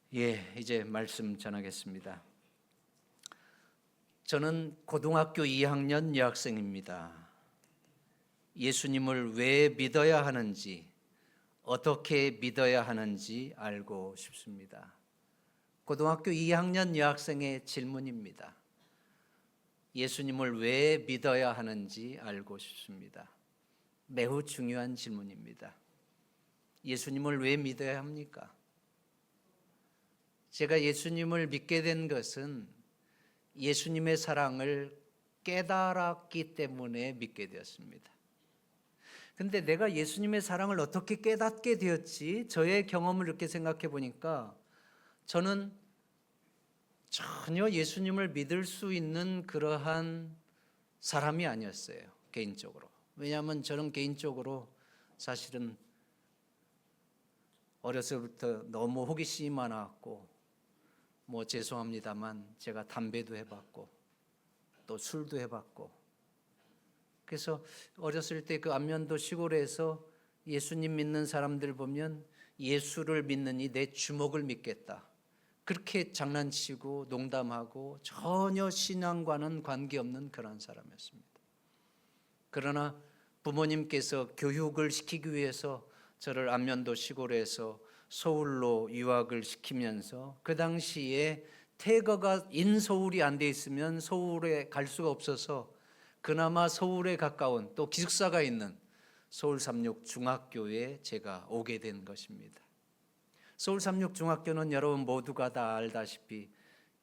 이제 말씀 전하겠습니다. 저는 고등학교 2학년 여학생입니다. 예수님을 왜 믿어야 하는지, 어떻게 믿어야 하는지 알고 싶습니다. 고등학교 2학년 여학생의 질문입니다. 예수님을 왜 믿어야 하는지 알고 싶습니다. 매우 중요한 질문입니다. 예수님을 왜 믿어야 합니까? 제가 예수님을 믿게 된 것은 예수님의 사랑을 깨달았기 때문에 믿게 되었습니다. 근데 내가 예수님의 사랑을 어떻게 깨닫게 되었지? 저의 경험을 이렇게 생각해 보니까 저는 전혀 예수님을 믿을 수 있는 그러한 사람이 아니었어요, 개인적으로. 왜냐하면 저는 개인적으로 사실은 어렸을부터 너무 호기심이 많았고, 죄송합니다만 제가 담배도 해봤고 또 술도 해봤고, 그래서 어렸을 때 그 안면도 시골에서 예수님 믿는 사람들 보면 예수를 믿느니 내 주먹을 믿겠다, 그렇게 장난치고 농담하고 전혀 신앙과는 관계없는 그런 사람이었습니다. 그러나 부모님께서 교육을 시키기 위해서 저를 안면도 시골에서 서울로 유학을 시키면서, 그 당시에 태거가 인서울이 안 돼 있으면 서울에 갈 수가 없어서 그나마 서울에 가까운 또 기숙사가 있는 서울 삼육중학교에 제가 오게 된 것입니다. 서울 삼육중학교는 여러분 모두가 다 알다시피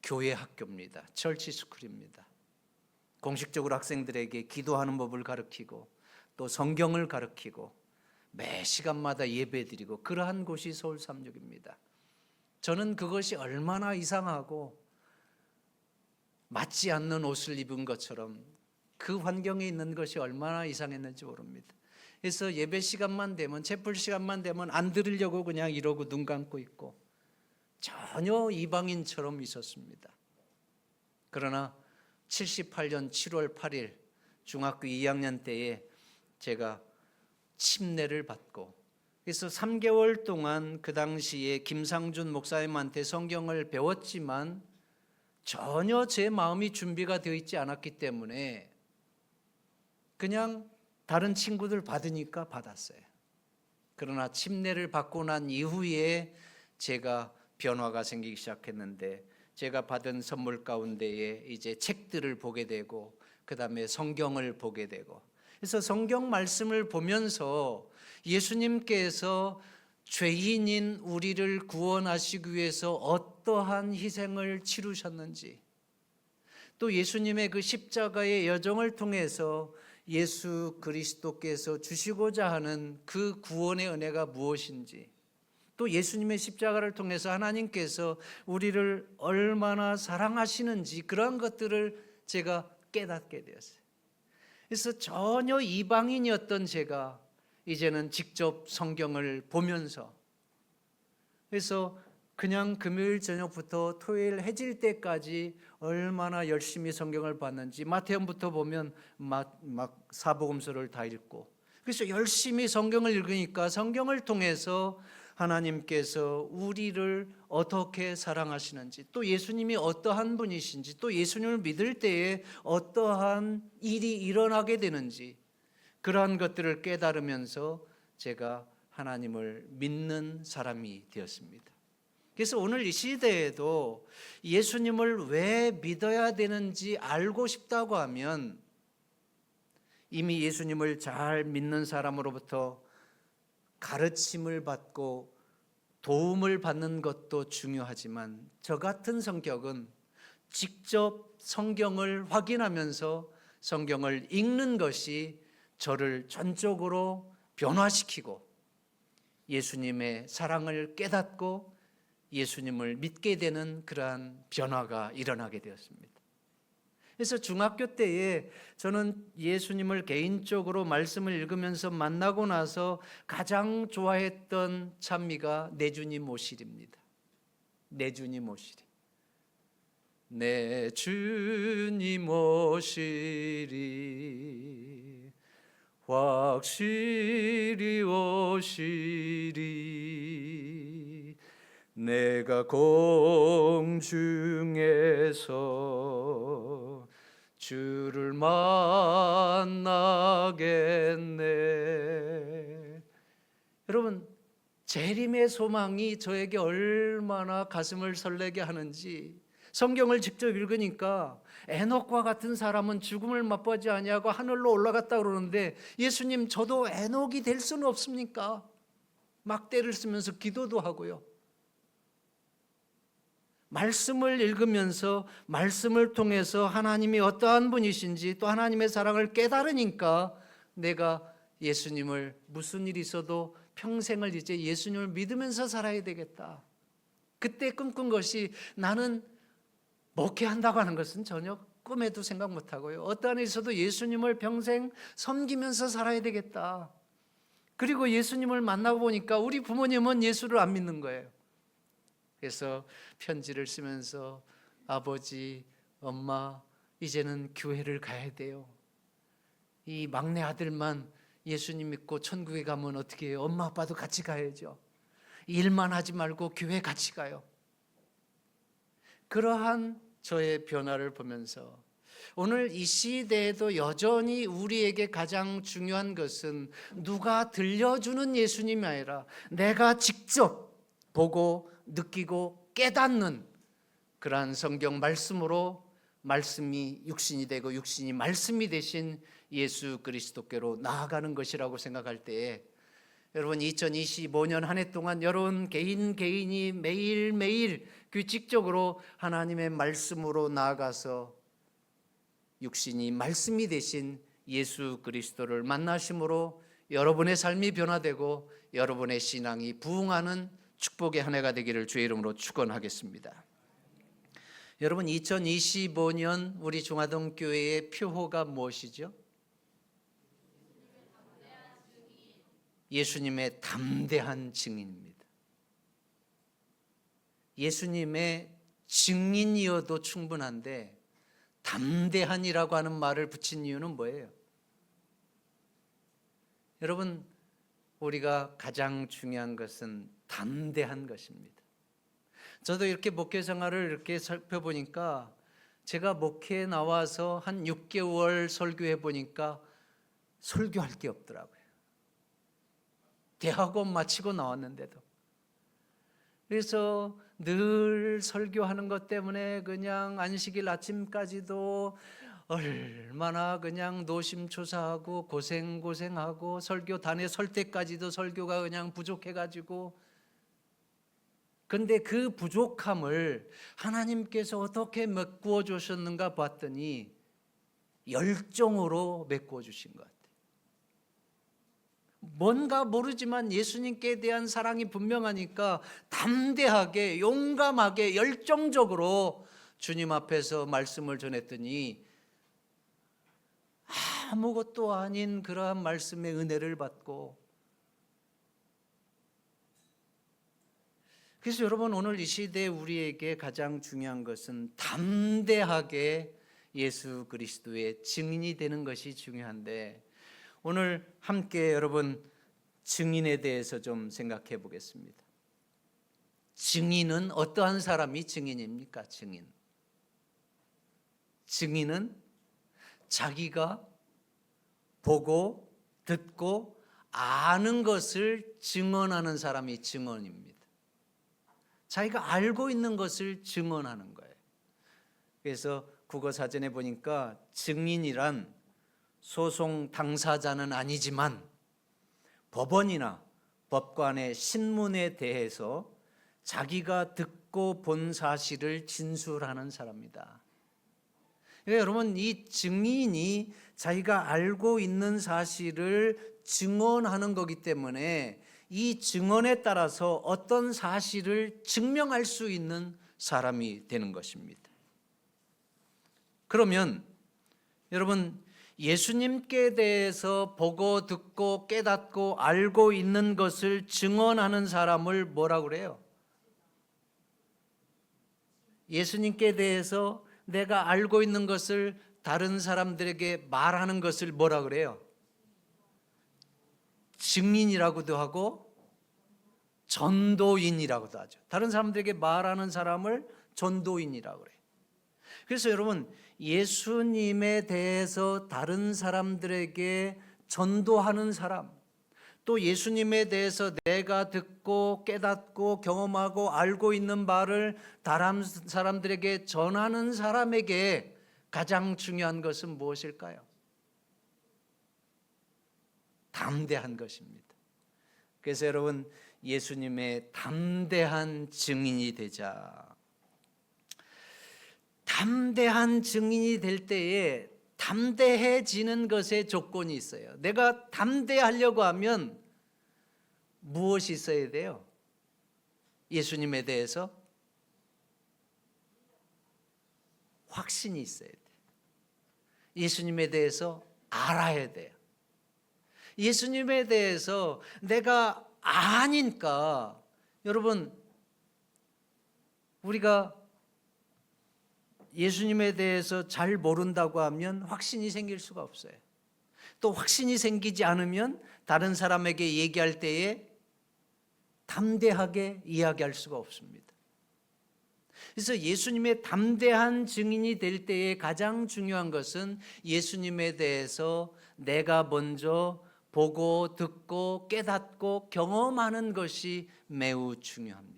교회 학교입니다. 철치 스쿨입니다. 공식적으로 학생들에게 기도하는 법을 가르치고 또 성경을 가르치고 매 시간마다 예배드리고 그러한 곳이 서울 삼육입니다. 저는 그것이 얼마나 이상하고 맞지 않는 옷을 입은 것처럼 그 환경에 있는 것이 얼마나 이상했는지 모릅니다. 그래서 예배 시간만 되면, 채플 시간만 되면 안 들으려고 그냥 이러고 눈 감고 있고 전혀 이방인처럼 있었습니다. 그러나 78년 7월 8일 중학교 2학년 때에 제가 침례를 받고, 그래서 3개월 동안 그 당시에 김상준 목사님한테 성경을 배웠지만 전혀 제 마음이 준비가 되어 있지 않았기 때문에 그냥 다른 친구들 받으니까 받았어요. 그러나 침례를 받고 난 이후에 제가 변화가 생기기 시작했는데, 제가 받은 선물 가운데에 이제 책들을 보게 되고 그 다음에 성경을 보게 되고, 그래서 성경 말씀을 보면서 예수님께서 죄인인 우리를 구원하시기 위해서 어떠한 희생을 치르셨는지, 또 예수님의 그 십자가의 여정을 통해서 예수 그리스도께서 주시고자 하는 그 구원의 은혜가 무엇인지, 또 예수님의 십자가를 통해서 하나님께서 우리를 얼마나 사랑하시는지, 그런 것들을 제가 깨닫게 되었어요. 그래서 전혀 이방인이었던 제가 이제는 직접 성경을 보면서, 그래서 그냥 금요일 저녁부터 토요일 해질 때까지 얼마나 열심히 성경을 봤는지, 마태복음부터 보면 막 사복음서를 다 읽고, 그래서 열심히 성경을 읽으니까 성경을 통해서 하나님께서 우리를 어떻게 사랑하시는지, 또 예수님이 어떠한 분이신지, 또 예수님을 믿을 때에 어떠한 일이 일어나게 되는지, 그러한 것들을 깨달으면서 제가 하나님을 믿는 사람이 되었습니다. 그래서 오늘 이 시대에도 예수님을 왜 믿어야 되는지 알고 싶다고 하면, 이미 예수님을 잘 믿는 사람으로부터 가르침을 받고 도움을 받는 것도 중요하지만, 저 같은 성격은 직접 성경을 확인하면서 성경을 읽는 것이 저를 전적으로 변화시키고 예수님의 사랑을 깨닫고 예수님을 믿게 되는 그러한 변화가 일어나게 되었습니다. 그래서 중학교 때에 저는 예수님을 개인적으로 말씀을 읽으면서 만나고 나서 가장 좋아했던 찬미가 내 주님 오시리입니다. 내 주님 오시리. 내 주님 오시리, 확실히 오시리, 내가 공중에서 주를 만나겠네. 여러분, 재림의 소망이 저에게 얼마나 가슴을 설레게 하는지 성경을 직접 읽으니까 에녹과 같은 사람은 죽음을 맛보지 아니하고 하늘로 올라갔다 그러는데, 예수님, 저도 에녹이 될 수는 없습니까? 막대를 쓰면서 기도도 하고요. 말씀을 읽으면서 말씀을 통해서 하나님이 어떠한 분이신지 또 하나님의 사랑을 깨달으니까 내가 예수님을 무슨 일이 있어도 평생을 이제 예수님을 믿으면서 살아야 되겠다. 그때 꿈꾼 것이, 나는 목회한다고 하는 것은 전혀 꿈에도 생각 못하고요, 어떠한 일이 있어도 예수님을 평생 섬기면서 살아야 되겠다. 그리고 예수님을 만나고 보니까 우리 부모님은 예수를 안 믿는 거예요. 그래서 편지를 쓰면서, 아버지, 엄마, 이제는 교회를 가야 돼요. 이 막내 아들만 예수님 믿고 천국에 가면 어떻게 해요? 엄마 아빠도 같이 가야죠. 일만 하지 말고 교회 같이 가요. 그러한 저의 변화를 보면서 오늘 이 시대에도 여전히 우리에게 가장 중요한 것은 누가 들려주는 예수님이 아니라 내가 직접 보고 느끼고 깨닫는 그러한 성경 말씀으로, 말씀이 육신이 되고 육신이 말씀이 되신 예수 그리스도께로 나아가는 것이라고 생각할 때에, 여러분, 2025년 한 해 동안 여러분 개인이 매일매일 규칙적으로 하나님의 말씀으로 나아가서 육신이 말씀이 되신 예수 그리스도를 만나심으로 여러분의 삶이 변화되고 여러분의 신앙이 부흥하는 축복의 한 해가 되기를 주의 이름으로 축원하겠습니다. 여러분, 2025년 우리 중화동 교회의 표호가 무엇이죠? 예수님의 담대한 증인입니다. 예수님의 증인이어도 충분한데 담대한이라고 하는 말을 붙인 이유는 뭐예요? 여러분, 우리가 가장 중요한 것은 담대한 것입니다. 저도 이렇게 목회 생활을 이렇게 살펴보니까, 제가 목회에 나와서 한 6개월 설교해 보니까 설교할 게 없더라고요. 대학원 마치고 나왔는데도. 그래서 늘 설교하는 것 때문에 그냥 안식일 아침까지도 얼마나 그냥 노심초사하고 고생하고 설교단에 설 때까지도 설교가 그냥 부족해가지고, 근데 그 부족함을 하나님께서 어떻게 메꾸어 주셨는가 봤더니 열정으로 메꾸어 주신 것 같아요. 뭔가 모르지만 예수님께 대한 사랑이 분명하니까 담대하게, 용감하게, 열정적으로 주님 앞에서 말씀을 전했더니 아무것도 아닌 그러한 말씀의 은혜를 받고, 그래서 여러분, 오늘 이 시대에 우리에게 가장 중요한 것은 담대하게 예수 그리스도의 증인이 되는 것이 중요한데, 오늘 함께 여러분 증인에 대해서 좀 생각해 보겠습니다. 증인은 어떠한 사람이 증인입니까? 증인은 자기가 보고 듣고 아는 것을 증언하는 사람이 증언입니다. 자기가 알고 있는 것을 증언하는 거예요. 그래서 국어사전에 보니까 증인이란 소송 당사자는 아니지만 법원이나 법관의 신문에 대해서 자기가 듣고 본 사실을 진술하는 사람이다. 그러니까 여러분, 이 증인이 자기가 알고 있는 사실을 증언하는 거기 때문에 이 증언에 따라서 어떤 사실을 증명할 수 있는 사람이 되는 것입니다. 그러면 여러분, 예수님께 대해서 보고 듣고 깨닫고 알고 있는 것을 증언하는 사람을 뭐라고 그래요? 예수님께 대해서 내가 알고 있는 것을 다른 사람들에게 말하는 것을 뭐라고 그래요? 증인이라고도 하고 전도인이라고도 하죠. 다른 사람들에게 말하는 사람을 전도인이라고 그래요. 그래서 여러분, 예수님에 대해서 다른 사람들에게 전도하는 사람, 또 예수님에 대해서 내가 듣고 깨닫고 경험하고 알고 있는 바를 다른 사람들에게 전하는 사람에게 가장 중요한 것은 무엇일까요? 담대한 것입니다. 그래서 여러분, 예수님의 담대한 증인이 되자. 담대한 증인이 될 때에 담대해지는 것에 조건이 있어요. 내가 담대하려고 하면 무엇이 있어야 돼요? 예수님에 대해서 확신이 있어야 돼요. 예수님에 대해서 알아야 돼요. 예수님에 대해서 내가 아니까, 여러분, 우리가 예수님에 대해서 잘 모른다고 하면 확신이 생길 수가 없어요. 또 확신이 생기지 않으면 다른 사람에게 얘기할 때에 담대하게 이야기할 수가 없습니다. 그래서 예수님의 담대한 증인이 될 때에 가장 중요한 것은 예수님에 대해서 내가 먼저 보고 듣고 깨닫고 경험하는 것이 매우 중요합니다.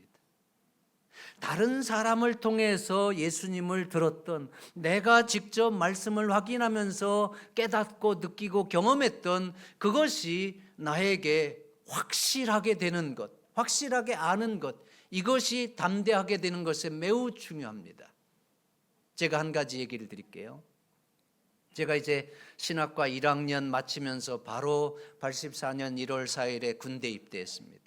다른 사람을 통해서 예수님을 들었던, 내가 직접 말씀을 확인하면서 깨닫고 느끼고 경험했던 그것이 나에게 확실하게 되는 것, 확실하게 아는 것, 이것이 담대하게 되는 것에 매우 중요합니다. 제가 한 가지 얘기를 드릴게요. 제가 이제 신학과 1학년 마치면서 바로 84년 1월 4일에 군대 입대했습니다.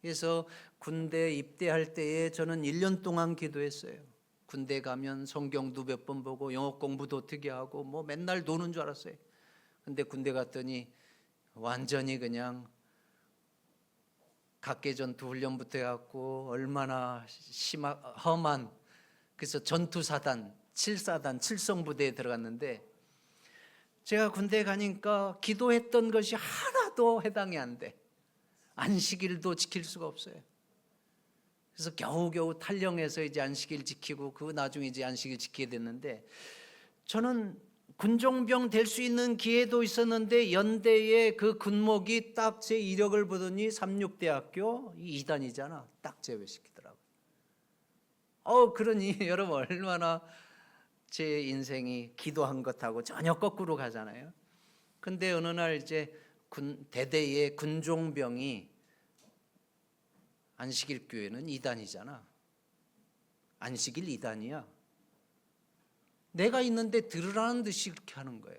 그래서 군대 입대할 때에 저는 1년 동안 기도했어요. 군대 가면 성경도 몇 번 보고 영어 공부도 어떻게 하고 뭐 맨날 노는 줄 알았어요. 근데 군대 갔더니 완전히 그냥 각계전투 훈련부터 해갖고 얼마나 험한, 그래서 전투사단 7사단 7성부대에 들어갔는데, 제가 군대 가니까 기도했던 것이 하나도 해당이 안 돼. 안식일도 지킬 수가 없어요. 그래서 겨우겨우 탈영해서 이제 안식일 지키고 그 나중에 이제 안식일 지키게 됐는데, 저는 군종병 될 수 있는 기회도 있었는데 연대에 그 군목이 딱 제 이력을 보더니 삼육대학교 2단이잖아. 딱 제외시키더라고요. 그러니 여러분 얼마나 제 인생이 기도한 것하고 전혀 거꾸로 가잖아요. 근데 어느 날 이제 대대의 군종병이, 안식일 교회는 2단이잖아. 안식일 2단이야. 내가 있는데 들으라는 듯이 그렇게 하는 거예요.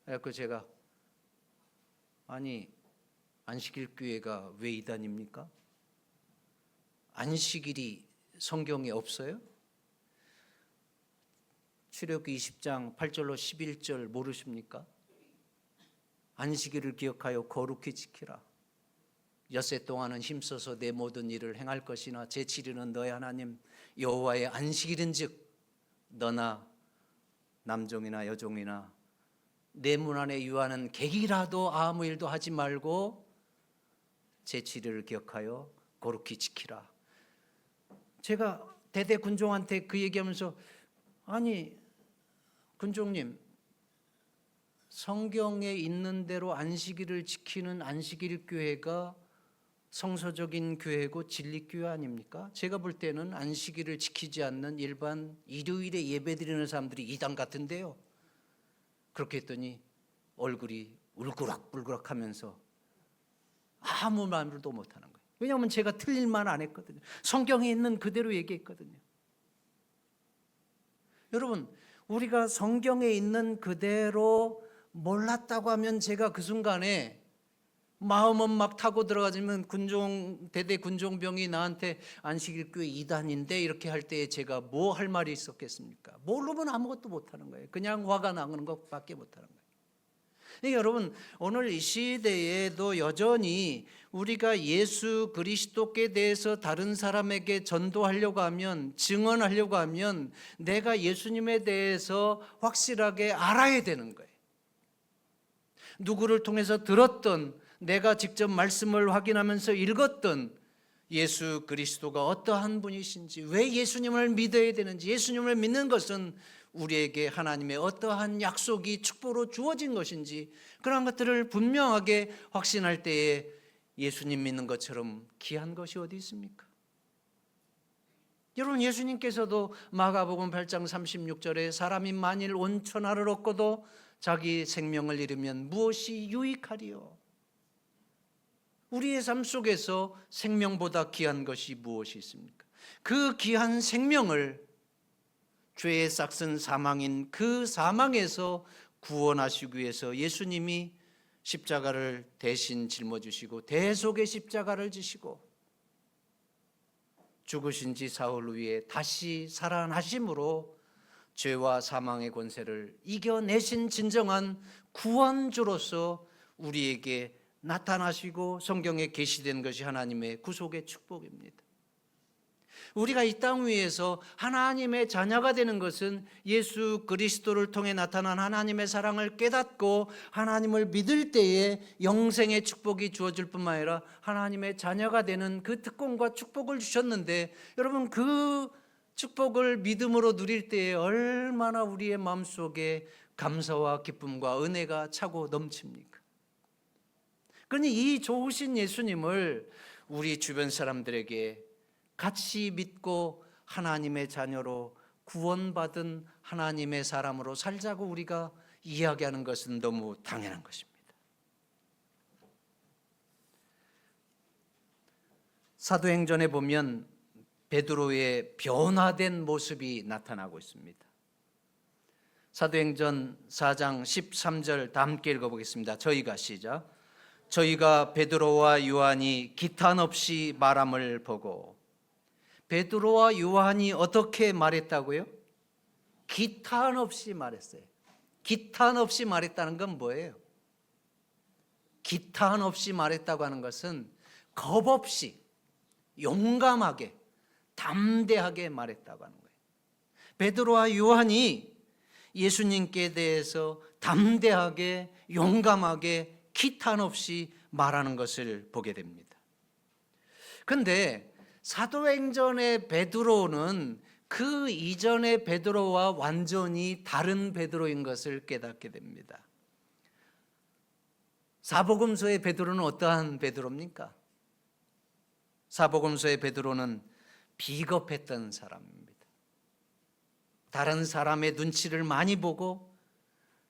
그래서 제가, 아니 안식일 교회가 왜 2단입니까? 안식일이 성경에 없어요? 출애굽기 20장 8절로 11절 모르십니까? 안식일을 기억하여 거룩히 지키라. 엿새 동안은 힘써서 내 모든 일을 행할 것이나 제7일은 너의 하나님 여호와의 안식일은즉 너나 남종이나 여종이나 내 문 안에 유하는 객이라도 아무 일도 하지 말고 제7일을 기억하여 거룩히 지키라. 제가 대대 군종한테 그 얘기하면서, 아니 군종님, 성경에 있는 대로 안식일을 지키는 안식일 교회가 성서적인 교회고 진리교회 아닙니까? 제가 볼 때는 안식일을 지키지 않는 일반 일요일에 예배드리는 사람들이 이단 같은데요. 그렇게 했더니 얼굴이 울그락불그락 하면서 아무 말도 못하는 거예요. 왜냐하면 제가 틀릴 말 안 했거든요. 성경에 있는 그대로 얘기했거든요. 여러분, 우리가 성경에 있는 그대로 몰랐다고 하면, 제가 그 순간에 마음은 막 타고 들어가지면 대대 군종병이 나한테 안식일 교회 2단인데 이렇게 할 때에 제가 뭐 할 말이 있었겠습니까? 모르면 아무것도 못하는 거예요. 그냥 화가 나는 것밖에 못하는 거예요. 그러니까 여러분, 오늘 이 시대에도 여전히 우리가 예수 그리스도께 대해서 다른 사람에게 전도하려고 하면, 증언하려고 하면 내가 예수님에 대해서 확실하게 알아야 되는 거예요. 누구를 통해서 들었던, 내가 직접 말씀을 확인하면서 읽었던 예수 그리스도가 어떠한 분이신지, 왜 예수님을 믿어야 되는지, 예수님을 믿는 것은 우리에게 하나님의 어떠한 약속이 축복으로 주어진 것인지, 그런 것들을 분명하게 확신할 때에 예수님 믿는 것처럼 귀한 것이 어디 있습니까? 여러분, 예수님께서도 마가복음 8장 36절에 사람이 만일 온 천하를 얻고도 자기 생명을 잃으면 무엇이 유익하리요? 우리의 삶 속에서 생명보다 귀한 것이 무엇이 있습니까? 그 귀한 생명을 죄의 싹슨 사망인 그 사망에서 구원하시기 위해서 예수님이 십자가를 대신 짊어지시고 대속의 십자가를 지시고 죽으신 지 사흘 후에 다시 살아나심으로 죄와 사망의 권세를 이겨내신 진정한 구원주로서 우리에게 나타나시고 성경에 계시된 것이 하나님의 구속의 축복입니다. 우리가 이 땅 위에서 하나님의 자녀가 되는 것은 예수 그리스도를 통해 나타난 하나님의 사랑을 깨닫고 하나님을 믿을 때에 영생의 축복이 주어질 뿐만 아니라 하나님의 자녀가 되는 그 특권과 축복을 주셨는데, 여러분, 그 축복을 믿음으로 누릴 때에 얼마나 우리의 마음속에 감사와 기쁨과 은혜가 차고 넘칩니까? 그러니 이 좋으신 예수님을 우리 주변 사람들에게 같이 믿고 하나님의 자녀로 구원받은 하나님의 사람으로 살자고 우리가 이야기하는 것은 너무 당연한 것입니다. 사도행전에 보면 베드로의 변화된 모습이 나타나고 있습니다. 사도행전 4장 13절 다 함께 읽어보겠습니다. 저희가 시작. 저희가 베드로와 요한이 기탄 없이 말함을 보고. 베드로와 요한이 어떻게 말했다고요? 기탄 없이 말했어요. 기탄 없이 말했다는 건 뭐예요? 기탄 없이 말했다고 하는 것은 겁 없이 용감하게 담대하게 말했다고 하는 거예요. 베드로와 요한이 예수님께 대해서 담대하게 용감하게 기탄 없이 말하는 것을 보게 됩니다. 그런데 사도행전의 베드로는 그 이전의 베드로와 완전히 다른 베드로인 것을 깨닫게 됩니다. 사복음서의 베드로는 어떠한 베드로입니까? 사복음서의 베드로는 비겁했던 사람입니다. 다른 사람의 눈치를 많이 보고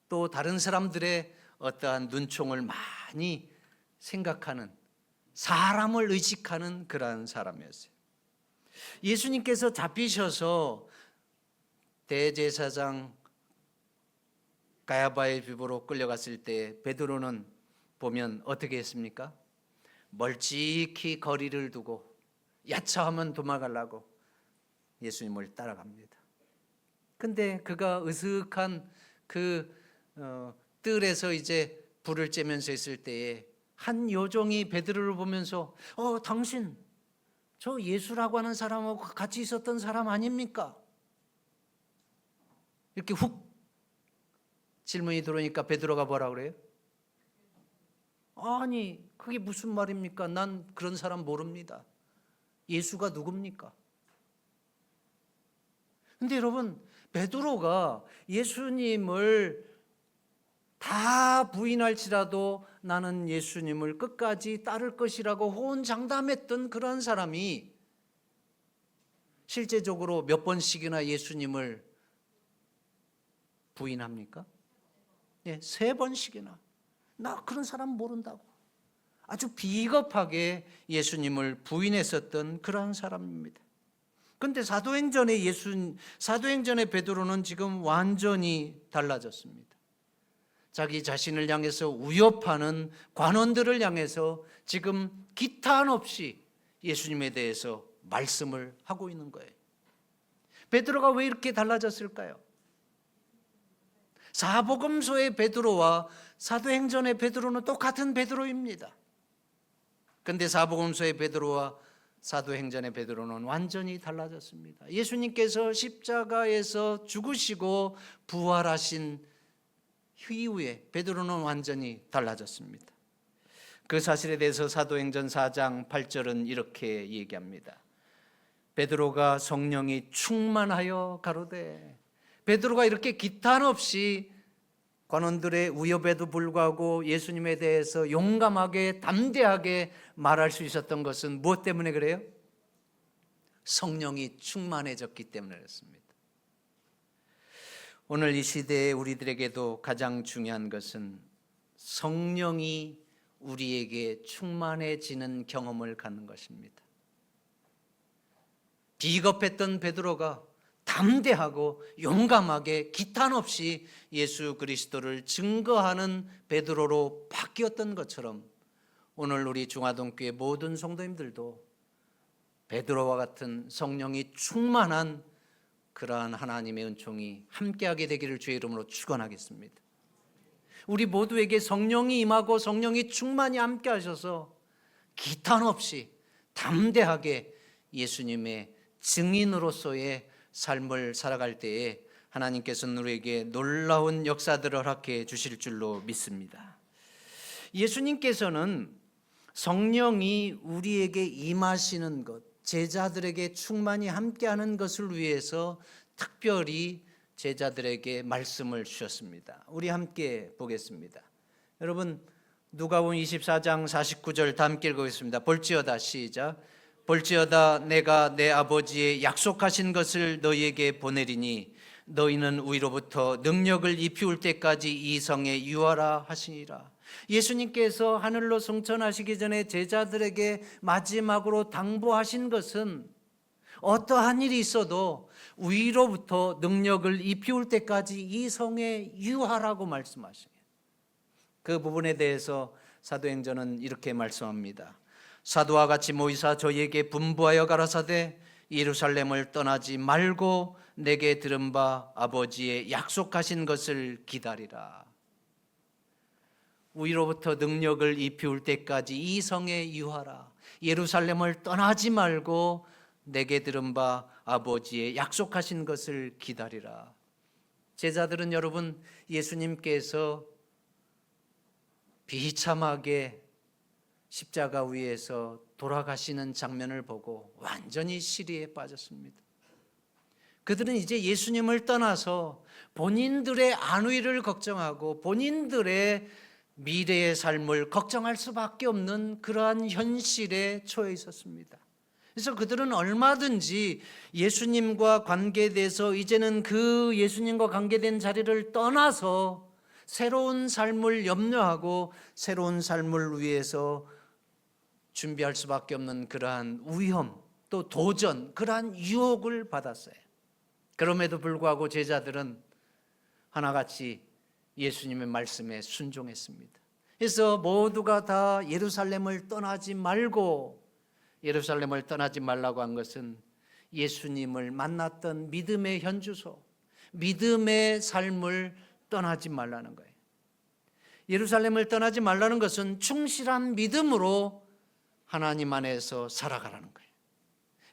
또 다른 사람들의 어떠한 눈총을 많이 생각하는, 사람을 의식하는 그러한 사람이었어요. 예수님께서 잡히셔서 대제사장 가야바의 집으로 끌려갔을 때 베드로는 보면 어떻게 했습니까? 멀찍이 거리를 두고 야차하면 도망가려고 예수님을 따라갑니다. 근데 그가 으슥한 그 뜰에서 이제 불을 쬐면서 있을 때에 한 요종이 베드로를 보면서 당신 저 예수라고 하는 사람하고 같이 있었던 사람 아닙니까? 이렇게 훅 질문이 들어오니까 베드로가 뭐라 그래요? 아니 그게 무슨 말입니까? 난 그런 사람 모릅니다. 예수가 누굽니까? 근데 여러분, 베드로가 예수님을 다 부인할지라도 나는 예수님을 끝까지 따를 것이라고 호언장담했던 그런 사람이 실제적으로 몇 번씩이나 예수님을 부인합니까? 네, 3번씩이나. 나 그런 사람 모른다고 아주 비겁하게 예수님을 부인했었던 그런 사람입니다. 그런데 사도행전의 베드로는 지금 완전히 달라졌습니다. 자기 자신을 향해서 위협하는 관원들을 향해서 지금 기탄 없이 예수님에 대해서 말씀을 하고 있는 거예요. 베드로가 왜 이렇게 달라졌을까요? 사복음서의 베드로와 사도행전의 베드로는 똑같은 베드로입니다. 그런데 사복음서의 베드로와 사도행전의 베드로는 완전히 달라졌습니다. 예수님께서 십자가에서 죽으시고 부활하신 이후에 베드로는 완전히 달라졌습니다. 그 사실에 대해서 사도행전 4장 8절은 이렇게 얘기합니다. 베드로가 성령이 충만하여 가로되, 베드로가 이렇게 기탄 없이 관원들의 위협에도 불구하고 예수님에 대해서 용감하게 담대하게 말할 수 있었던 것은 무엇 때문에 그래요? 성령이 충만해졌기 때문에 그렇습니다. 오늘 이 시대에 우리들에게도 가장 중요한 것은 성령이 우리에게 충만해지는 경험을 갖는 것입니다. 비겁했던 베드로가 담대하고 용감하게 기탄 없이 예수 그리스도를 증거하는 베드로로 바뀌었던 것처럼 오늘 우리 중화동교회 모든 성도님들도 베드로와 같은 성령이 충만한 그러한 하나님의 은총이 함께하게 되기를 주의 이름으로 축원하겠습니다. 우리 모두에게 성령이 임하고 성령이 충만히 함께하셔서 기탄 없이 담대하게 예수님의 증인으로서의 삶을 살아갈 때에 하나님께서는 우리에게 놀라운 역사들을 허락해 주실 줄로 믿습니다. 예수님께서는 성령이 우리에게 임하시는 것, 제자들에게 충만히 함께하는 것을 위해서 특별히 제자들에게 말씀을 주셨습니다. 우리 함께 보겠습니다. 여러분, 누가복음 24장 49절 다 함께 읽겠습니다. 볼지어다, 시작. 볼지어다 내가 내 아버지의 약속하신 것을 너희에게 보내리니 너희는 위로부터 능력을 입히울 때까지 이 성에 유하라 하시니라. 예수님께서 하늘로 승천하시기 전에 제자들에게 마지막으로 당부하신 것은 어떠한 일이 있어도 위로부터 능력을 입히울 때까지 이 성에 유하라고 말씀하시요. 그 부분에 대해서 사도행전은 이렇게 말씀합니다. 사도와 같이 모이사 저희에게 분부하여 가라사대 예루살렘을 떠나지 말고 내게 들은 바 아버지의 약속하신 것을 기다리라. 위로부터 능력을 입히울 때까지 이 성에 유하라. 예루살렘을 떠나지 말고 내게 들은 바 아버지의 약속하신 것을 기다리라. 제자들은 여러분 예수님께서 비참하게 십자가 위에서 돌아가시는 장면을 보고 완전히 시리에 빠졌습니다. 그들은 이제 예수님을 떠나서 본인들의 안위를 걱정하고 본인들의 미래의 삶을 걱정할 수밖에 없는 그러한 현실에 처해 있었습니다. 그래서 그들은 얼마든지 예수님과 관계돼서 이제는 그 예수님과 관계된 자리를 떠나서 새로운 삶을 염려하고 새로운 삶을 위해서 준비할 수밖에 없는 그러한 위험 또 도전, 그러한 유혹을 받았어요. 그럼에도 불구하고 제자들은 하나같이 예수님의 말씀에 순종했습니다. 그래서 모두가 다 예루살렘을 떠나지 말고, 예루살렘을 떠나지 말라고 한 것은 예수님을 만났던 믿음의 현주소, 믿음의 삶을 떠나지 말라는 거예요. 예루살렘을 떠나지 말라는 것은 충실한 믿음으로 하나님 안에서 살아가라는 거예요.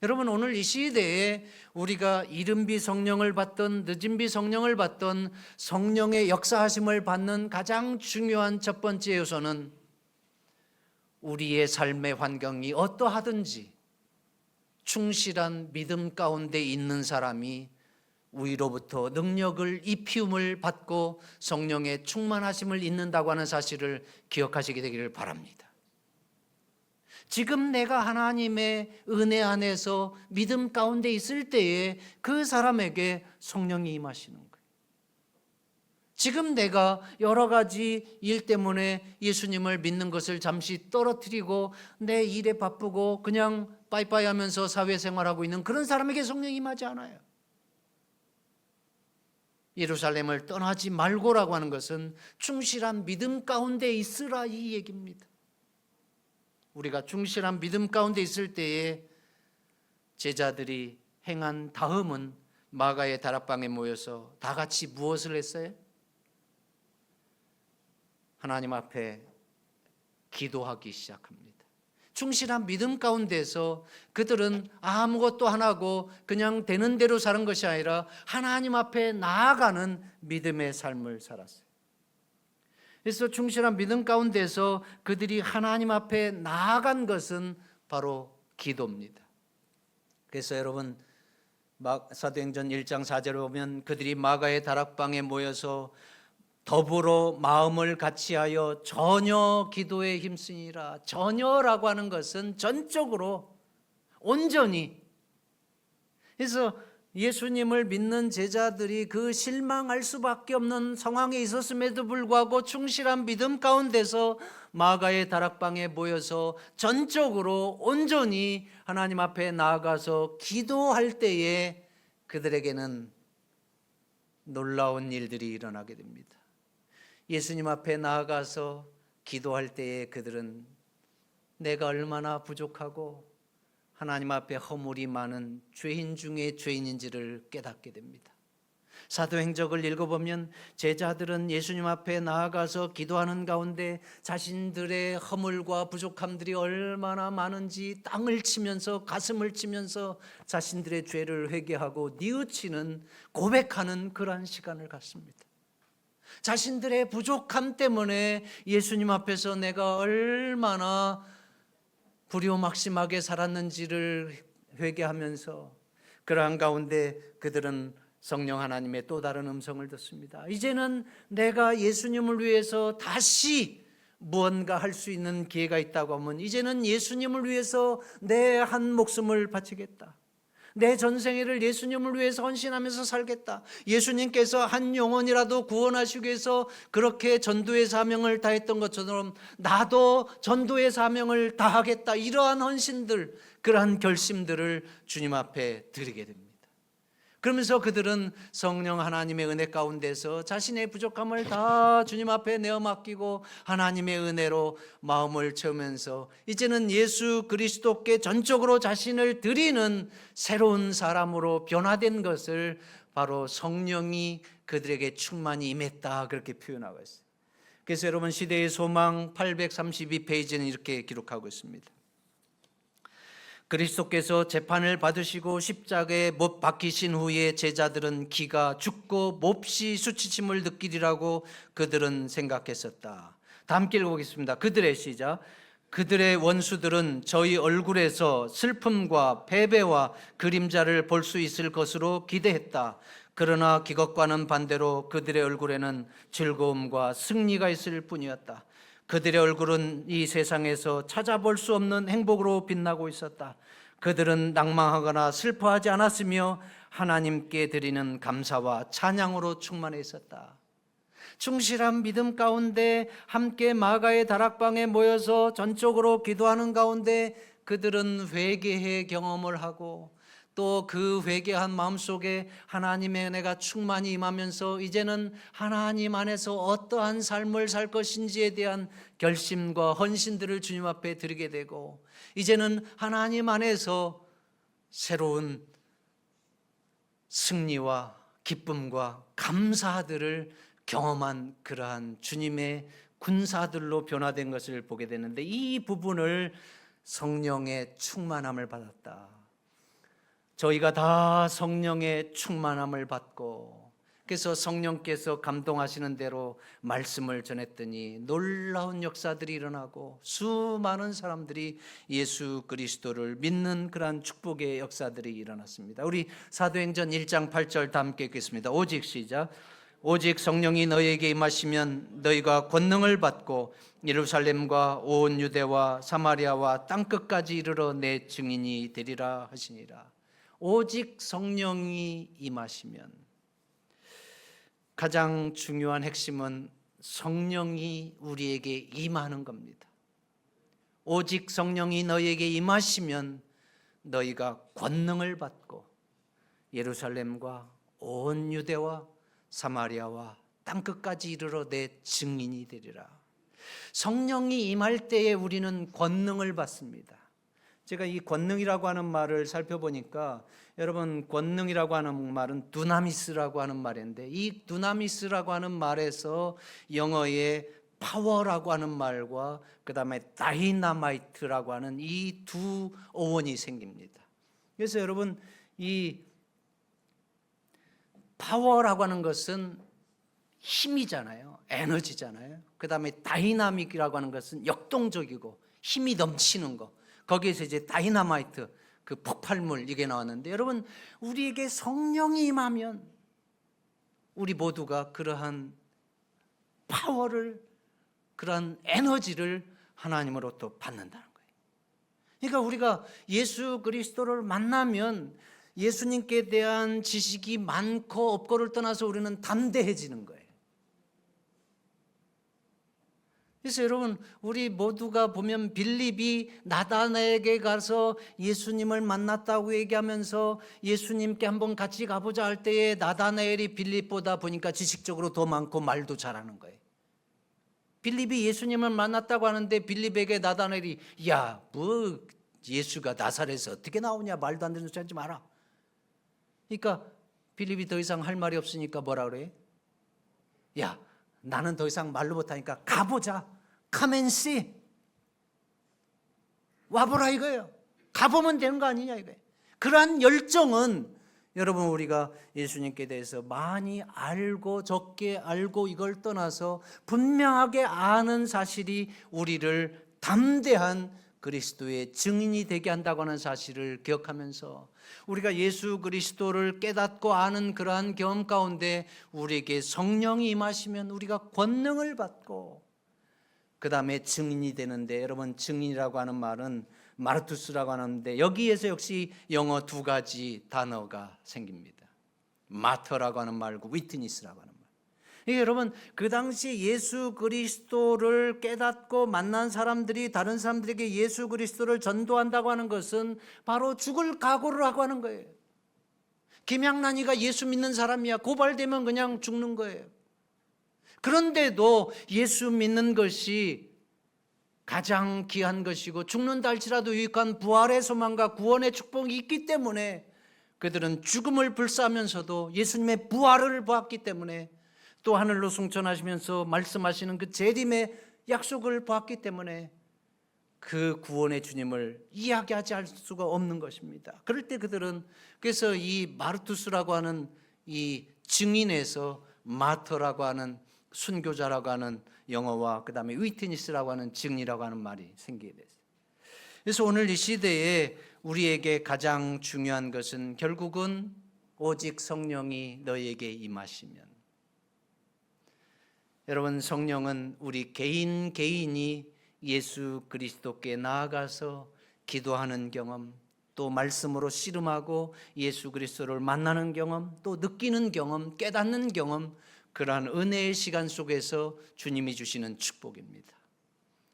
여러분, 오늘 이 시대에 우리가 이른비 성령을 받던 늦은비 성령을 받던 성령의 역사하심을 받는 가장 중요한 첫 번째 요소는 우리의 삶의 환경이 어떠하든지 충실한 믿음 가운데 있는 사람이 위로부터 능력을 입히움을 받고 성령의 충만하심을 잊는다고 하는 사실을 기억하시게 되기를 바랍니다. 지금 내가 하나님의 은혜 안에서 믿음 가운데 있을 때에 그 사람에게 성령이 임하시는 거예요. 지금 내가 여러 가지 일 때문에 예수님을 믿는 것을 잠시 떨어뜨리고 내 일에 바쁘고 그냥 빠이빠이 하면서 사회생활하고 있는 그런 사람에게 성령이 임하지 않아요. 예루살렘을 떠나지 말고라고 하는 것은 충실한 믿음 가운데 있으라 이 얘기입니다. 우리가 충실한 믿음 가운데 있을 때에 제자들이 행한 다음은 마가의 다락방에 모여서 다 같이 무엇을 했어요? 하나님 앞에 기도하기 시작합니다. 충실한 믿음 가운데서 그들은 아무것도 안 하고 그냥 되는 대로 사는 것이 아니라 하나님 앞에 나아가는 믿음의 삶을 살았어요. 그래서 충실한 믿음 가운데서 그들이 하나님 앞에 나아간 것은 바로 기도입니다. 그래서 여러분 사도행전 1장 4절에 보면 그들이 마가의 다락방에 모여서 더불어 마음을 같이하여 전혀 기도에 힘쓰니라. 전혀라고 하는 것은 전적으로 온전히. 그래서 예수님을 믿는 제자들이 그 실망할 수밖에 없는 상황에 있었음에도 불구하고 충실한 믿음 가운데서 마가의 다락방에 모여서 전적으로 온전히 하나님 앞에 나아가서 기도할 때에 그들에게는 놀라운 일들이 일어나게 됩니다. 예수님 앞에 나아가서 기도할 때에 그들은 내가 얼마나 부족하고 하나님 앞에 허물이 많은 죄인 중에 죄인인지를 깨닫게 됩니다. 사도행적을 읽어보면 제자들은 예수님 앞에 나아가서 기도하는 가운데 자신들의 허물과 부족함들이 얼마나 많은지 땅을 치면서 가슴을 치면서 자신들의 죄를 회개하고 뉘우치는 고백하는 그러한 시간을 갖습니다. 자신들의 부족함 때문에 예수님 앞에서 내가 얼마나 불효막심하게 살았는지를 회개하면서 그러한 가운데 그들은 성령 하나님의 또 다른 음성을 듣습니다. 이제는 내가 예수님을 위해서 다시 무언가 할 수 있는 기회가 있다고 하면 이제는 예수님을 위해서 내 한 목숨을 바치겠다. 내 전생애를 예수님을 위해서 헌신하면서 살겠다. 예수님께서 한 영혼이라도 구원하시기 위해서 그렇게 전도의 사명을 다했던 것처럼 나도 전도의 사명을 다하겠다. 이러한 헌신들, 그러한 결심들을 주님 앞에 드리게 됩니다. 그러면서 그들은 성령 하나님의 은혜 가운데서 자신의 부족함을 다 주님 앞에 내어 맡기고 하나님의 은혜로 마음을 채우면서 이제는 예수 그리스도께 전적으로 자신을 드리는 새로운 사람으로 변화된 것을 바로 성령이 그들에게 충만히 임했다, 그렇게 표현하고 있어요. 그래서 여러분 시대의 소망 832페이지는 이렇게 기록하고 있습니다. 그리스도께서 재판을 받으시고 십자가에 못 박히신 후에 제자들은 기가 죽고 몹시 수치심을 느끼리라고 그들은 생각했었다. 다 함께 읽어보겠습니다. 그들의 시작. 그들의 원수들은 저희 얼굴에서 슬픔과 패배와 그림자를 볼 수 있을 것으로 기대했다. 그러나 그것과는 반대로 그들의 얼굴에는 즐거움과 승리가 있을 뿐이었다. 그들의 얼굴은 이 세상에서 찾아볼 수 없는 행복으로 빛나고 있었다. 그들은 낭망하거나 슬퍼하지 않았으며 하나님께 드리는 감사와 찬양으로 충만해 있었다. 충실한 믿음 가운데 함께 마가의 다락방에 모여서 전적으로 기도하는 가운데 그들은 회개의 경험을 하고 또 그 회개한 마음속에 하나님의 은혜가 충만히 임하면서 이제는 하나님 안에서 어떠한 삶을 살 것인지에 대한 결심과 헌신들을 주님 앞에 드리게 되고 이제는 하나님 안에서 새로운 승리와 기쁨과 감사들을 경험한 그러한 주님의 군사들로 변화된 것을 보게 되는데 이 부분을 성령의 충만함을 받았다. 저희가 다 성령의 충만함을 받고 그래서 성령께서 감동하시는 대로 말씀을 전했더니 놀라운 역사들이 일어나고 수많은 사람들이 예수 그리스도를 믿는 그러한 축복의 역사들이 일어났습니다. 우리 사도행전 1장 8절 다 함께 읽겠습니다. 오직 시작. 오직 성령이 너희에게 임하시면 너희가 권능을 받고 예루살렘과 온 유대와 사마리아와 땅끝까지 이르러 내 증인이 되리라 하시니라. 오직 성령이 임하시면 가장 중요한 핵심은 성령이 우리에게 임하는 겁니다. 오직 성령이 너희에게 임하시면 너희가 권능을 받고 예루살렘과 온 유대와 사마리아와 땅끝까지 이르러 내 증인이 되리라. 성령이 임할 때에 우리는 권능을 받습니다. 제가 이 권능이라고 하는 말을 살펴보니까 여러분 권능이라고 하는 말은 두나미스라고 하는 말인데 이 두나미스라고 하는 말에서 영어의 파워라고 하는 말과 그 다음에 다이나마이트라고 하는 이 두 어원이 생깁니다. 그래서 여러분 이 파워라고 하는 것은 힘이잖아요. 에너지잖아요. 그 다음에 다이나믹이라고 하는 것은 역동적이고 힘이 넘치는 거. 거기에서 이제 다이나마이트, 그 폭발물 이게 나왔는데, 여러분 우리에게 성령이 임하면 우리 모두가 그러한 파워를, 그러한 에너지를 하나님으로부터 받는다는 거예요. 그러니까 우리가 예수 그리스도를 만나면 예수님께 대한 지식이 많고 없고를 떠나서 우리는 담대해지는 거예요. 그래서 여러분 우리 모두가 보면 빌립이 나다나엘에게 가서 예수님을 만났다고 얘기하면서 예수님께 한번 같이 가보자 할 때에 나다나엘이 빌립보다 보니까 지식적으로 더 많고 말도 잘하는 거예요. 빌립이 예수님을 만났다고 하는데 빌립에게 나다나엘이 야, 뭐 예수가 나사렛에서 어떻게 나오냐, 말도 안 되는 소리 하지 마라. 그러니까 빌립이 더 이상 할 말이 없으니까 뭐라 그래? 야, 나는 더 이상 말로 못하니까 가보자. Come and see. 와보라 이거예요. 가보면 되는 거 아니냐 이거예요. 그러한 열정은 여러분 우리가 예수님께 대해서 많이 알고 적게 알고 이걸 떠나서 분명하게 아는 사실이 우리를 담대한 그리스도의 증인이 되게 한다고 하는 사실을 기억하면서 우리가 예수 그리스도를 깨닫고 아는 그러한 경험 가운데 우리에게 성령이 임하시면 우리가 권능을 받고 그 다음에 증인이 되는데, 여러분 증인이라고 하는 말은 마르투스라고 하는데 여기에서 역시 영어 두 가지 단어가 생깁니다. 마터라고 하는 말과 위트니스라고 하는 말. 여러분 그 당시 예수 그리스도를 깨닫고 만난 사람들이 다른 사람들에게 예수 그리스도를 전도한다고 하는 것은 바로 죽을 각오를 하고 하는 거예요. 김양란이가 예수 믿는 사람이야. 고발되면 그냥 죽는 거예요. 그런데도 예수 믿는 것이 가장 귀한 것이고 죽는다 할지라도 유익한 부활의 소망과 구원의 축복이 있기 때문에 그들은 죽음을 불사하면서도 예수님의 부활을 보았기 때문에 또 하늘로 승천하시면서 말씀하시는 그 재림의 약속을 보았기 때문에 그 구원의 주님을 이야기하지 할 수가 없는 것입니다. 그럴 때 그들은 그래서 이 마르투스라고 하는 이 증인에서 마터라고 하는 순교자라고 하는 영어와 그 다음에 위트니스라고 하는 증인이라고 하는 말이 생기게 됐어요. 그래서 오늘 이 시대에 우리에게 가장 중요한 것은 결국은 오직 성령이 너에게 임하시면, 여러분 성령은 우리 개인 개인이 예수 그리스도께 나아가서 기도하는 경험, 또 말씀으로 씨름하고 예수 그리스도를 만나는 경험, 또 느끼는 경험, 깨닫는 경험, 그러한 은혜의 시간 속에서 주님이 주시는 축복입니다.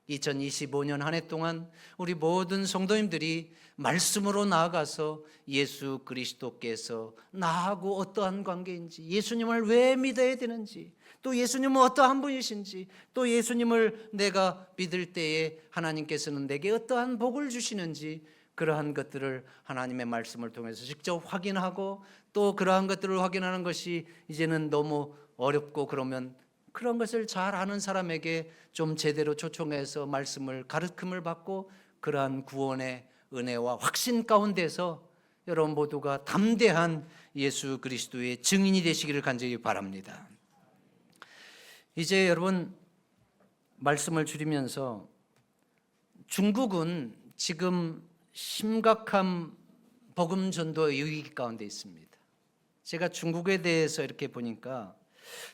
2025년 한 해 동안 우리 모든 성도님들이 말씀으로 나아가서 예수 그리스도께서 나하고 어떠한 관계인지, 예수님을 왜 믿어야 되는지, 또 예수님은 어떠한 분이신지, 또 예수님을 내가 믿을 때에 하나님께서는 내게 어떠한 복을 주시는지, 그러한 것들을 하나님의 말씀을 통해서 직접 확인하고 또 그러한 것들을 확인하는 것이 이제는 너무 어렵고 그러면 그런 것을 잘 아는 사람에게 좀 제대로 초청해서 말씀을 가르침을 받고 그러한 구원의 은혜와 확신 가운데서 여러분 모두가 담대한 예수 그리스도의 증인이 되시기를 간절히 바랍니다. 이제 여러분 말씀을 줄이면서 중국은 지금 심각한 복음 전도의 위기 가운데 있습니다. 제가 중국에 대해서 이렇게 보니까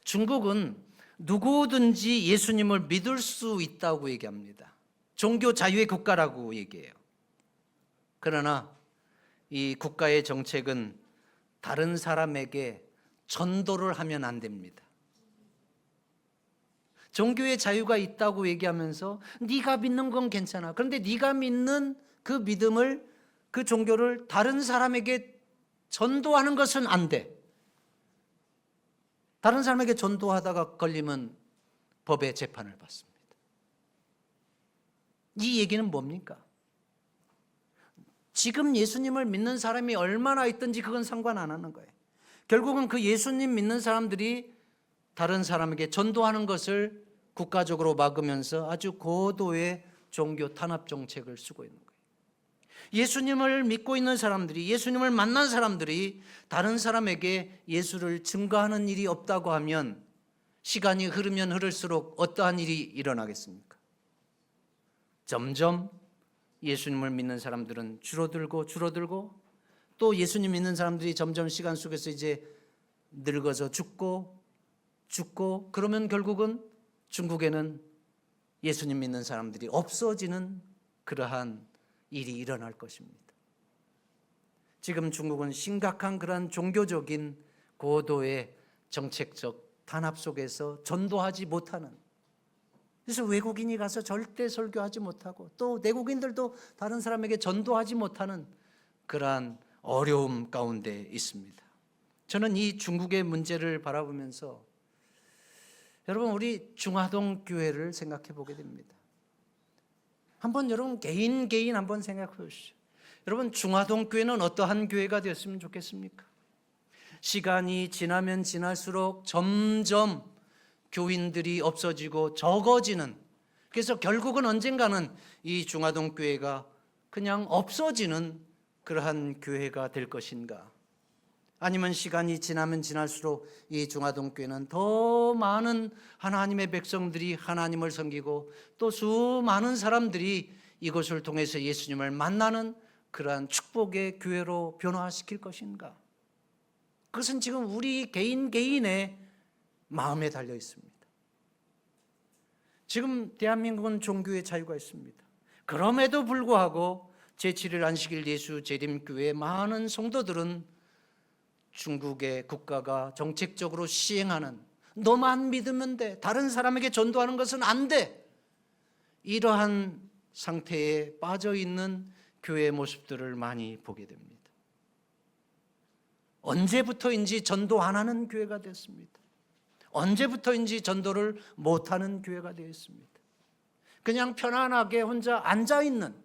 중국은 누구든지 예수님을 믿을 수 있다고 얘기합니다. 종교 자유의 국가라고 얘기해요. 그러나 이 국가의 정책은 다른 사람에게 전도를 하면 안 됩니다. 종교의 자유가 있다고 얘기하면서 네가 믿는 건 괜찮아. 그런데 네가 믿는 그 믿음을, 그 종교를 다른 사람에게 전도하는 것은 안 돼. 다른 사람에게 전도하다가 걸리면 법의 재판을 받습니다. 이 얘기는 뭡니까? 지금 예수님을 믿는 사람이 얼마나 있든지 그건 상관 안 하는 거예요. 결국은 그 예수님 믿는 사람들이 다른 사람에게 전도하는 것을 국가적으로 막으면서 아주 고도의 종교 탄압 정책을 쓰고 있는 거예요. 예수님을 믿고 있는 사람들이, 예수님을 만난 사람들이 다른 사람에게 예수를 증거하는 일이 없다고 하면 시간이 흐르면 흐를수록 어떠한 일이 일어나겠습니까? 점점 예수님을 믿는 사람들은 줄어들고 또 예수님 믿는 사람들이 점점 시간 속에서 이제 늙어서 죽고 그러면 결국은 중국에는 예수님 믿는 사람들이 없어지는 그러한 일이 일어날 것입니다. 지금 중국은 심각한 그러한 종교적인 고도의 정책적 탄압 속에서 전도하지 못하는, 그래서 외국인이 가서 절대 설교하지 못하고 또 내국인들도 다른 사람에게 전도하지 못하는 그러한 어려움 가운데 있습니다. 저는 이 중국의 문제를 바라보면서 여러분 우리 중화동 교회를 생각해 보게 됩니다. 한번 여러분 개인 한번 생각해 보시죠. 여러분 중화동 교회는 어떠한 교회가 되었으면 좋겠습니까? 시간이 지나면 지날수록 점점 교인들이 없어지고 적어지는, 그래서 결국은 언젠가는 이 중화동 교회가 그냥 없어지는 그러한 교회가 될 것인가? 아니면 시간이 지나면 지날수록 이 중화동 교회는 더 많은 하나님의 백성들이 하나님을 섬기고 또 수많은 사람들이 이것을 통해서 예수님을 만나는 그러한 축복의 교회로 변화시킬 것인가? 그것은 지금 우리 개인의 마음에 달려 있습니다. 지금 대한민국은 종교의 자유가 있습니다. 그럼에도 불구하고 제7일 안식일 예수 재림교회의 많은 성도들은 중국의 국가가 정책적으로 시행하는, 너만 믿으면 돼, 다른 사람에게 전도하는 것은 안 돼, 이러한 상태에 빠져 있는 교회의 모습들을 많이 보게 됩니다. 언제부터인지 전도 안 하는 교회가 됐습니다. 언제부터인지 전도를 못하는 교회가 되었습니다. 그냥 편안하게 혼자 앉아있는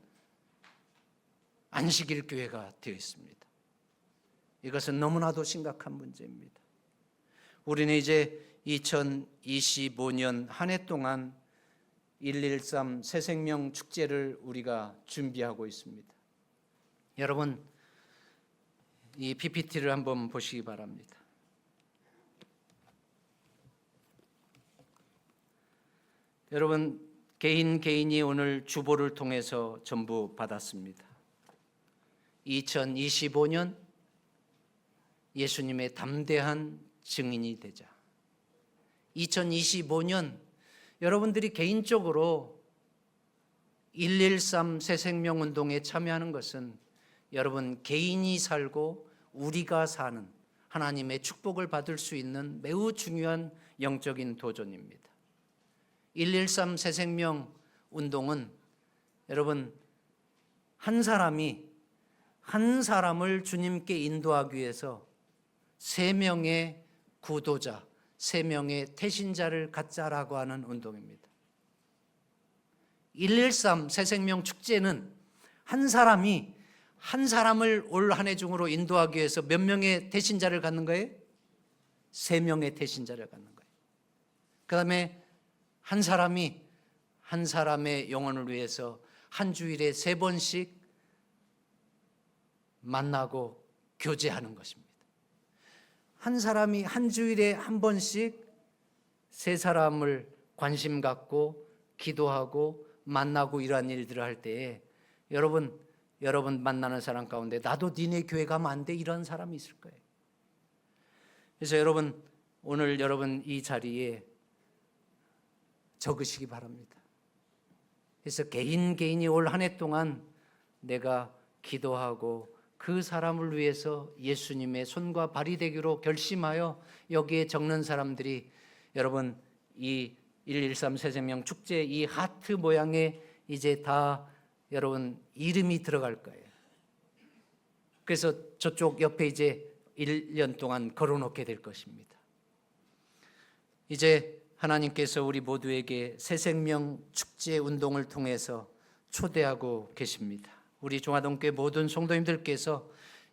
안식일 교회가 되어 있습니다. 이것은 너무나도 심각한 문제입니다. 우리는 이제 2025년 한 해 동안 113 새생명 축제를 우리가 준비하고 있습니다. 여러분 이 PPT를 한번 보시기 바랍니다. 여러분 개인이 오늘 주보를 통해서 전부 받았습니다. 2025년 예수님의 담대한 증인이 되자. 2025년 여러분들이 개인적으로 113 새생명 운동에 참여하는 것은 여러분 개인이 살고 우리가 사는 하나님의 축복을 받을 수 있는 매우 중요한 영적인 도전입니다. 113 새생명 운동은 여러분 한 사람이 한 사람을 주님께 인도하기 위해서 3명의 구도자, 3명의 태신자를 갖자라고 하는 운동입니다. 113 새생명 축제는 한 사람이 한 사람을 올 한 해 중으로 인도하기 위해서 몇 명의 태신자를 갖는 거예요? 3명의 태신자를 갖는 거예요. 그 다음에 한 사람이 한 사람의 영혼을 위해서 한 주일에 3번씩 만나고 교제하는 것입니다. 한 사람이 한 주일에 한 번씩 3사람을 관심 갖고 기도하고 만나고 이러한 일들을 할 때에 여러분 만나는 사람 가운데 나도 니네 교회 가면 안 돼, 이런 사람이 있을 거예요. 그래서 여러분 오늘 여러분 이 자리에 적으시기 바랍니다. 그래서 개인이 올 한 해 동안 내가 기도하고 그 사람을 위해서 예수님의 손과 발이 되기로 결심하여 여기에 적는 사람들이 여러분 이 113 새생명 축제 이 하트 모양에 이제 다 여러분 이름이 들어갈 거예요. 그래서 저쪽 옆에 이제 1년 동안 걸어놓게 될 것입니다. 이제 하나님께서 우리 모두에게 새생명 축제 운동을 통해서 초대하고 계십니다. 우리 중화동교회 모든 성도님들께서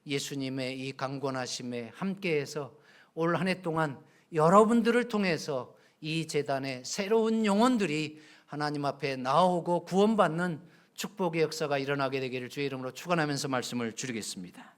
예수님의 이 강권하심에 함께해서 올 한 해 동안 여러분들을 통해서 이 재단에 새로운 영혼들이 하나님 앞에 나오고 구원받는 축복의 역사가 일어나게 되기를 주의 이름으로 축원하면서 말씀을 줄이겠습니다.